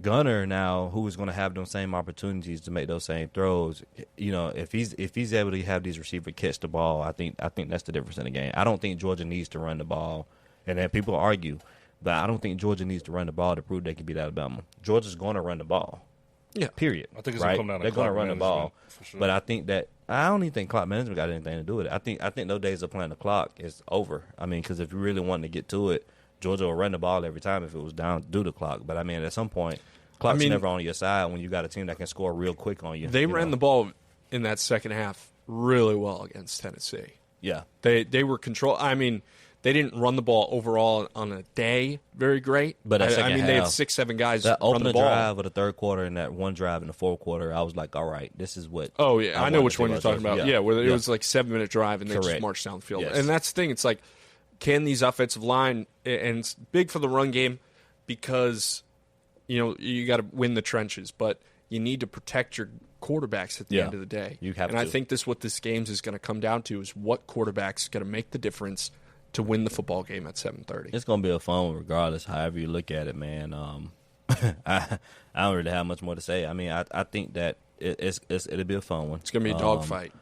Gunner now, who is going to have those same opportunities to make those same throws, if he's able to have these receivers catch the ball, I think that's the difference in the game. I don't think Georgia needs to run the ball. And then people argue. But I don't think Georgia needs to run the ball to prove they can beat Alabama. Georgia's going to run the ball. Yeah. Period. I think it's right? going to come down to They're going to clock run the ball. management, for sure. But I think that I don't even think clock management got anything to do with it. I think those days of playing the clock is over. I mean, because if you really want to get to it, Georgia will run the ball every time if it was down due to clock. But I mean, at some point, clock's never on your side when you got a team that can score real quick on you. They ran the ball in that second half really well against Tennessee. Yeah. They were control. I mean, They didn't run the ball overall on a day very great. But that second they had half, 6-7 guys that run the opening ball. drive of the third quarter and that one drive in the fourth quarter, I was like, all right, this is what. Oh, yeah. I know which one you're talking about. Yeah, where it Yeah. was like 7-minute drive and they just Correct. marched down the field. Yes. And that's the thing. It's like, can these offensive line, and it's big for the run game because, you got to win the trenches, but you need to protect your quarterbacks at the end of the day. You have and to. I think what this game is going to come down to is what quarterback's going to make the difference to win the football game at 7:30. It's going to be a fun one regardless, however you look at it, man. I don't really have much more to say. I mean, I think that it'll be a fun one. It's going to be a dogfight.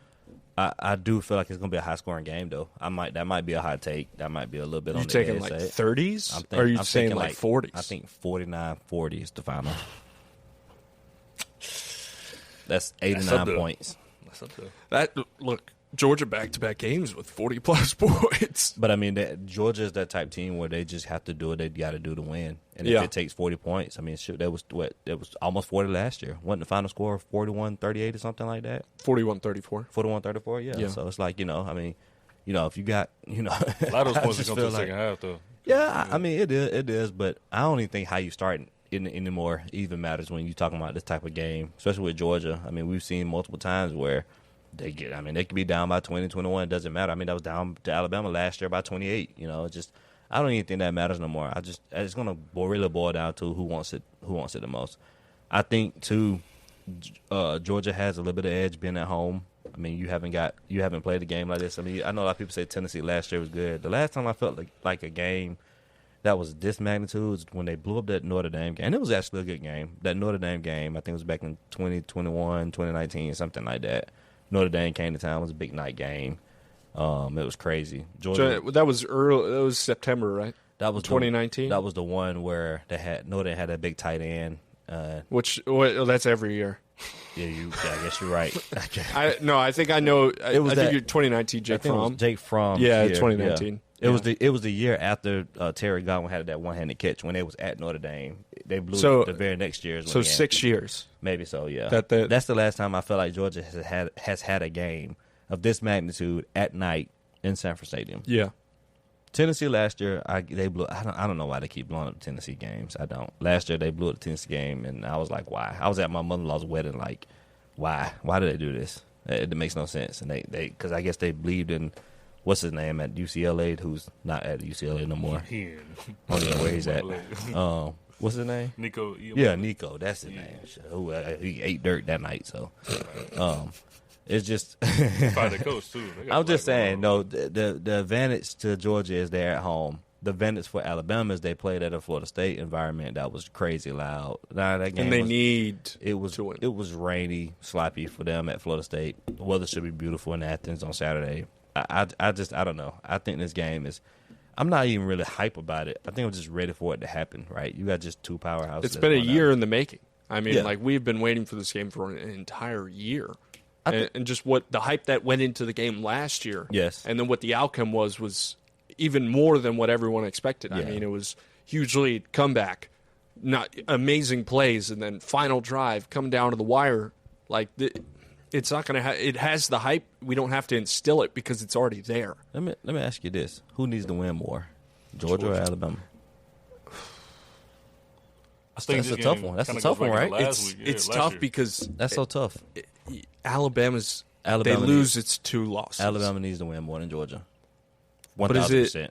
I do feel like it's going to be a high-scoring game, though. That might be a hot take. That might be a little bit on the edge. You taking like 30s? Or are you I'm saying thinking like 40s? I think 49-40 is the final. That's 89 points. That's up there. Look, Georgia back-to-back games with 40-plus points. But, I mean, Georgia is that type team where they just have to do what they got to do to win. And if it takes 40 points, I mean, shoot, that was almost 40 last year. Wasn't the final score 41-38 or something like that? 41-34. 41-34, yeah. So it's like, I mean, if you got, A lot of those points come to the second half, though. Yeah, I mean, it is, but I don't even think how you start anymore even matters when you're talking about this type of game, especially with Georgia. I mean, we've seen multiple times where they could be down by 20, 21. It doesn't matter. I mean, that was down to Alabama last year by 28. I don't even think that matters no more. It's going to really boil down to who wants it the most. I think, too, Georgia has a little bit of edge being at home. I mean, you haven't played a game like this. I mean, I know a lot of people say Tennessee last year was good. The last time I felt like a game that was this magnitude was when they blew up that Notre Dame game. And it was actually a good game. That Notre Dame game, I think it was back in 2021, 2019, something like that. Notre Dame came to town. It was a big night game. It was crazy. Georgia, That was early. That was September, right? That was 2019. That was the one where Notre Dame had that big tight end. That's every year. Yeah, I guess you're right. I think I know. I think you're 2019. Jake Fromm. Jake Fromm. Yeah, 2019. Yeah. It was the year after Terry Godwin had that one-handed catch when they was at Notre Dame. They blew it the very next year. So 6 years. Maybe so. Yeah. That's the last time I feel like Georgia has had a game of this magnitude at night in Sanford Stadium. Yeah. Tennessee last year, they blew. I don't know why they keep blowing up Tennessee games. I don't. Last year they blew up the Tennessee game, and I was like, why? I was at my mother-in-law's wedding, like, why? Why did they do this? It makes no sense. And they because I guess they believed in what's his name at UCLA, who's not at UCLA no more. I don't know where he's at. What's his name? Nico. Yeah, Nico. That's his name. He ate dirt that night, so. It's just. Probably the coach too. I'm just saying, no. The advantage to Georgia is they're at home. The advantage for Alabama is they played at a Florida State environment that was crazy loud. Now that game, and they need to win. It was rainy, sloppy for them at Florida State. The weather should be beautiful in Athens on Saturday. I don't know. I think this game is. I'm not even really hype about it. I think I'm just ready for it to happen. Right? You got just two powerhouses. It's been a year in the making. I mean, we've been waiting for this game for an entire year. And just what the hype that went into the game last year. Yes. And then what the outcome was even more than what everyone expected. Yeah. I mean, it was huge lead, comeback, not amazing plays, and then final drive, come down to the wire. Like, it's not going to it has the hype. We don't have to instill it because it's already there. Let me ask you this. Who needs to win more, Georgia or Alabama? I think that's a tough one. That's a tough one, right? It's tough because that's so tough. Alabama they lose its 2 losses. Alabama needs to win more than Georgia. 1,000%.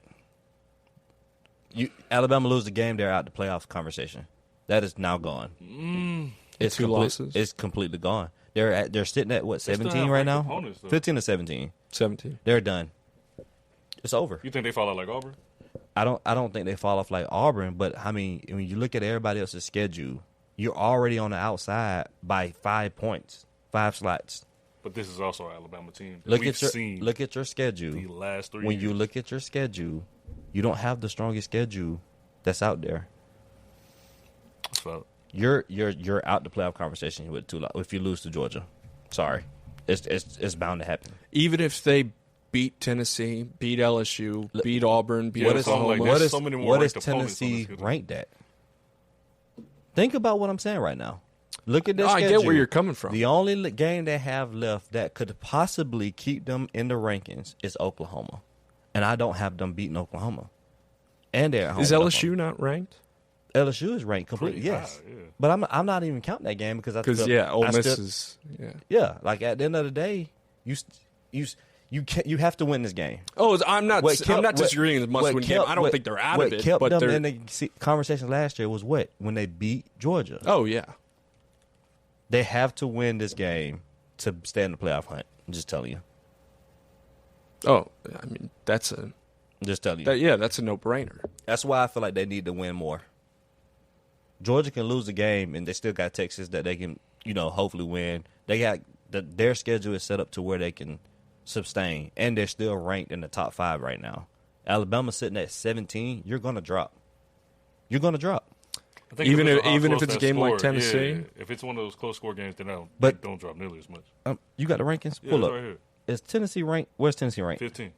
Alabama lose the game, they're out the playoff conversation. That is now gone. It's 2 losses. It's completely gone. They're sitting at what, 17 right now? 15 to 17. 17. They're done. It's over. You think they fall out like Auburn? I don't think they fall off like Auburn, but I mean, when you look at everybody else's schedule, you're already on the outside by 5 points, 5 slots. But this is also an Alabama team. Look at your schedule. The last 3 when years. you look at your schedule, you don't have the strongest schedule that's out there. So, You're out the playoff conversation with 2 if you lose to Georgia. Sorry, it's bound to happen. Even if they beat Tennessee, beat LSU, beat Auburn, beat Oklahoma. What is Tennessee ranked at? Think about what I'm saying right now. Look at this schedule. I get where you're coming from. The only game they have left that could possibly keep them in the rankings is Oklahoma. and I don't have them beating Oklahoma. And they're at home. Is LSU not ranked? LSU is ranked completely, yes. High, yeah. But I'm not even counting that game because Ole Miss is like at the end of the day, you have to win this game. Oh, I'm not disagreeing with must-win game. I don't think they're out of it. What kept but them in the conversation last year was what? When they beat Georgia. Oh, yeah. They have to win this game to stay in the playoff hunt. I'm just telling you. Oh, I mean, that's a Just telling you. That's a no-brainer. That's why I feel like they need to win more. Georgia can lose a game, and they still got Texas that they can, hopefully win. They got their schedule is set up to where they can sustain, and they're still ranked in the top 5 right now. Alabama sitting at 17. You're gonna drop. You're gonna drop. I think Even if it's a game like Tennessee, if it's one of those close score games, then don't drop nearly as much. You got the rankings? Yeah, Pull up. right here. Is Tennessee ranked? Where's Tennessee ranked? 15.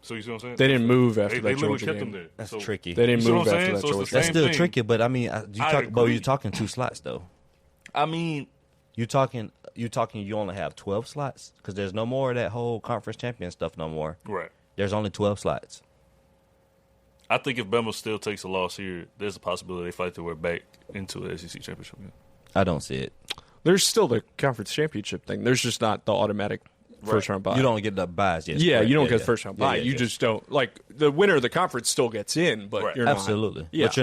So you see what I'm saying? they didn't move after They that literally Georgia kept game. them there. That's So tricky. They didn't You see what move I'm after saying? that So it's Georgia the That's game. still thing. tricky, but I mean, agree. you're talking 2 slots though. I mean, You talking you only have 12 slots because there's no more of that whole conference champion stuff no more. right. There's only 12 slots. I think if Bama still takes a loss here, there's a possibility they fight their way back into an SEC championship game. I don't see it. There's still the conference championship thing. There's just not the automatic first-round bye. You don't get the buys. Yes, Yeah, correct. you don't get the first-round bye. Yeah, you yeah. just don't. Like, the winner of the conference still gets in, but Right. you're not. Absolutely. Yeah. But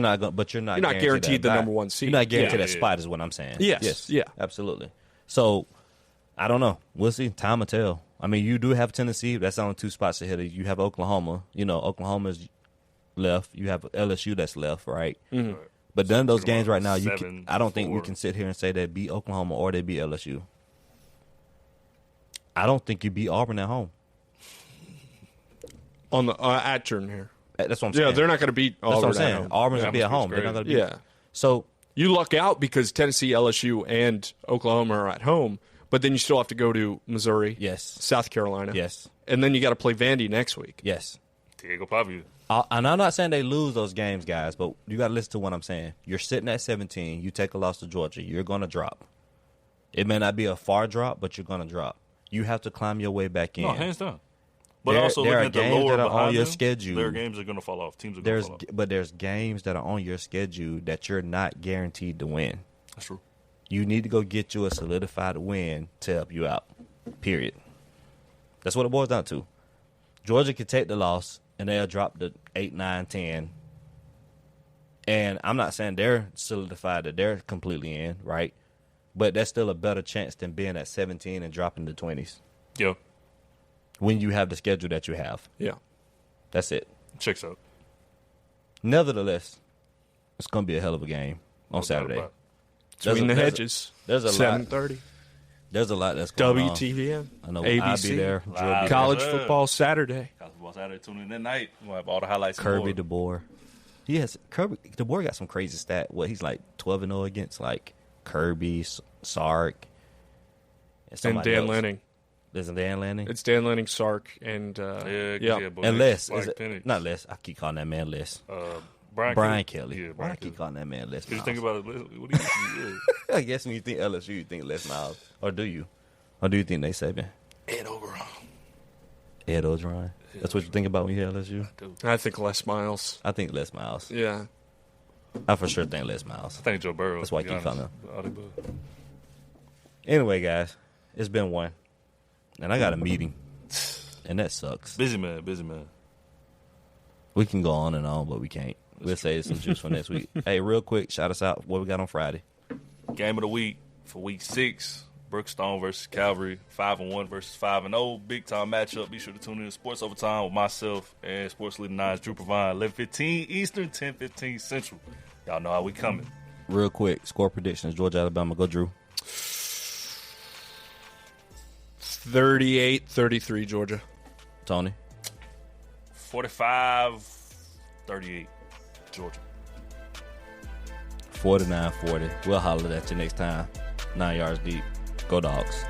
you're not guaranteed the that bye. number 1 seed. You're not guaranteed Yeah. that spot is what I'm saying. Yes. Yeah. Absolutely. So I don't know. We'll see. Time will tell. I mean, you do have Tennessee. That's only 2 spots ahead of you. You have Oklahoma. Oklahoma's left. You have LSU that's left, right? Mm-hmm. Right. But none of those Pretty games much right now, I don't think we 7-4. can sit here and say they beat Oklahoma or they beat LSU. I don't think you beat Auburn at home. On the at Jordan here. That's what I'm saying. Yeah, they're not going to beat That's Auburn what I'm at saying. home. Auburn's Yeah, going to be at must be home. They're not going to be. Yeah. So You luck out because Tennessee, LSU, and Oklahoma are at home, but then you still have to go to Missouri, yes, South Carolina, yes, and then you got to play Vandy next week. yes. Diego Pavia. And I'm not saying they lose those games, guys, but you got to listen to what I'm saying. You're sitting at 17. You take a loss to Georgia. You're going to drop. It may not be a far drop, but you're going to drop. You have to climb your way back in. No, hands down. But There- also there looking are at the games lower that are on behind your them, schedule. their games are going to fall off. Teams are going to fall off. But there's games that are on your schedule that you're not guaranteed to win. That's true. You need to go get you a solidified win to help you out. Period. That's what it boils down to. Georgia could take the loss, and they'll drop the 8, 9, 10. And I'm not saying they're solidified that they're completely in, right? But that's still a better chance than being at 17 and dropping the 20s Yeah. when you have the schedule that you have. Yeah. That's it. Checks out. Nevertheless, it's going to be a hell of a game on No doubt Saturday. about it. Between the There's a- hedges. there's a lot. 7:30. There's a lot that's going on. WTVM. I know ABC. I'll be there. Drew will be there. College Yeah. football Saturday. College football Saturday, tune in that night. We'll have all the highlights. and Kirby more. DeBoer. Kirby DeBoer got some crazy stat. What he's like 12-0 against like Kirby, Sark, And somebody Dan else. Lanning. There's a Dan Lanning. It's Dan Lanning, Sark, and Yeah, but And Les. Mike Is it, Penix. not Les. I keep calling that man Les. Brian Kelly. Yeah, Why Brian I keep Kelly. calling that man Les? Did you Miles? think about it? What do you think? I guess when you think LSU, you think Les Miles. Or do you? Or do you think they Saban? Ed Ogeron. Ed Ogeron? That's what you think about when you hear LSU? I think Les Miles. I think Les Miles. Yeah. I for sure think Les Miles. I think Joe Burrow. That's why I to be keep calling honest. Anyway, guys, it's been one. And I got a meeting. And that sucks. Busy man, busy man. We can go on and on, but we can't. We'll save some juice for next week. Hey, real quick, shout us out. What we got on Friday? Game of the week for week 6. Brookstone versus Calvary. 5-1 versus 5-0. Big time matchup. Be sure to tune in to Sports Overtime with myself and Sports Leader 9's Drew Provine. 11:15 Eastern, 10:15 Central. Y'all know how we coming. Real quick, score predictions. Georgia, Alabama. Go, Drew. 38-33 Georgia. Tony. 45-38 Georgia. 49-40. We'll holler at you next time. 9 yards deep. Go Dogs.